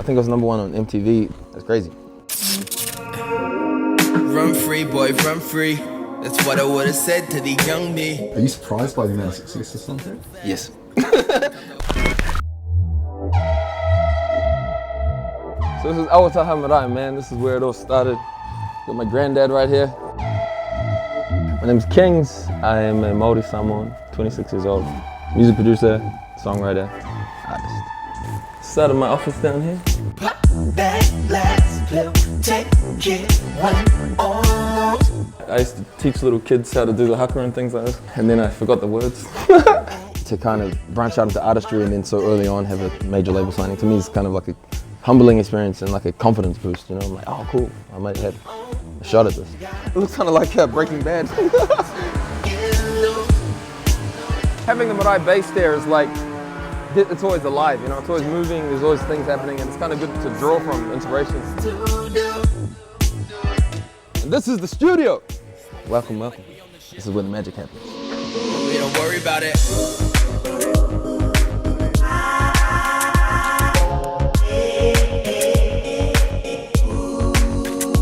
think it was #1 on MTV. That's crazy. Run free, boy, run free. That's what I would have said to the young me. Are you surprised by the amount of success this song's had? Yes. So this is Awataha Marae, man. This is where it all started. Got my granddad right here. My name's Kings. I am a Maori Samoan, 26 years old. Music producer, songwriter, artist. Started my office down here. Pop that last pill, take it one on. I used to teach little kids how to do the haka and things like this, and then I forgot the words. To kind of branch out into artistry and then so early on have a major label signing, to me is kind of like a humbling experience and like a confidence boost, you know? I'm like, oh cool, I might have a shot at this. It looks kind of like Breaking Bad. Having the marae bass there is like, it's always alive, you know? It's always moving, there's always things happening, and it's kind of good to draw from inspiration. And this is the studio. Welcome, welcome. This is where the magic happens. We don't worry about it.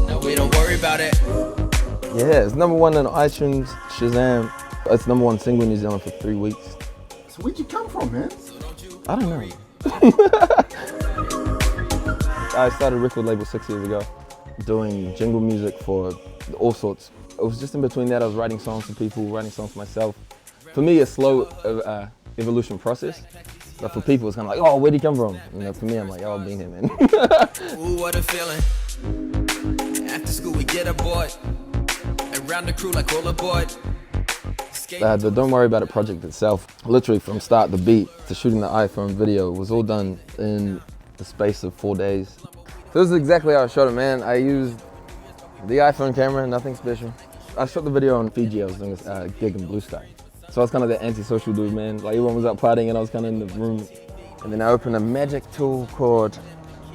No, we don't worry about it. Yeah, it's #1 on iTunes, Shazam. It's #1 single in New Zealand for 3 weeks. So where'd you come from, man? I don't know. I started a record label 6 years ago, doing jingle music for all sorts. It was just in between that I was writing songs for people, writing songs for myself. For me, a slow evolution process. But for people, it's kind of like, oh, where'd he come from? You know, for me, I'm like, oh, I've been here, man. Ooh, what a feeling. After school, we get aboard. Around the crew like all aboard. The Don't Worry About It project itself, literally from start, the beat to shooting the iPhone video, was all done in the space of 4 days. So this is exactly how I shot it, man. I used the iPhone camera, nothing special. I shot the video on Fiji. I was doing this gig in Blue Sky. So I was kind of that anti-social dude, man. Like everyone was out partying and I was kind of in the room. And then I opened a magic tool called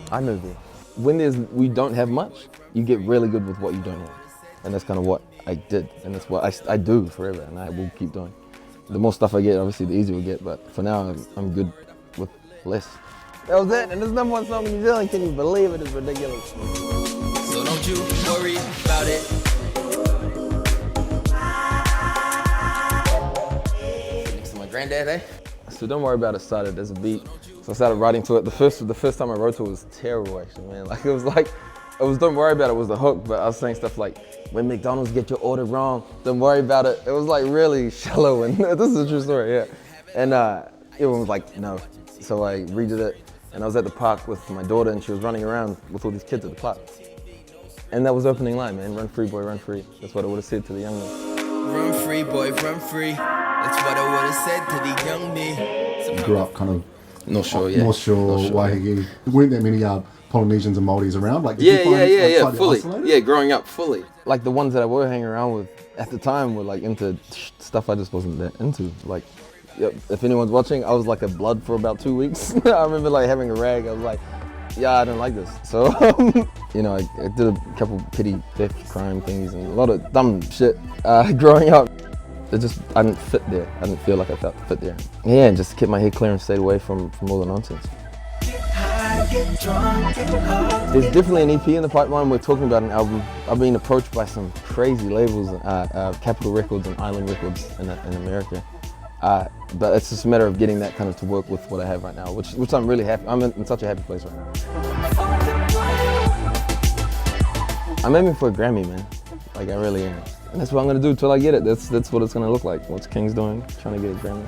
iMovie. When we don't have much, you get really good with what you don't have. And that's kind of what I did. And that's what I do forever, and I will keep doing. The more stuff I get, obviously the easier we get, but for now, I'm good with less. That was it, and this is #1 song in New Zealand. Can you believe it? It's ridiculous. So don't you worry about it. Next to my granddad, eh? So Don't Worry About It started as a beat. So I started writing to it. The first time I wrote to it was terrible, actually, man. Like it was Don't Worry About It was the hook, but I was saying stuff like, when McDonald's get your order wrong, don't worry about it. It was like really shallow, and this is a true story, yeah. And everyone was like, no. So I redid it, and I was at the park with my daughter, and she was running around with all these kids at the park. And that was opening line, man. Run free, boy, run free. That's what I would have said to the young man. Run free, boy, run free. That's what I would have said to the young me. You grew up kind of North Shore, yeah. North Shore, Waiheke. There weren't that many Polynesians and Maoris around? Like, did you find Yeah, fully. isolated? Yeah, growing up, fully. Like the ones that I were hanging around with at the time were like into stuff I just wasn't that into. Like, if anyone's watching, I was like a blood for about 2 weeks. I remember like having a rag. I was like, yeah, I don't like this. So, you know, I did a couple petty theft crime things and a lot of dumb shit growing up. I didn't fit there. I didn't feel like I fit there. Yeah, and just kept my head clear and stayed away from all the nonsense. There's definitely an EP in the pipeline. We're talking about an album. I've been approached by some crazy labels, Capitol Records and Island Records in America. But it's just a matter of getting that kind of to work with what I have right now, which I'm really happy. I'm in such a happy place right now. I'm aiming for a Grammy, man. Like I really am. And that's what I'm gonna do till I get it. That's what it's gonna look like. What's King's doing, trying to get a Grammy.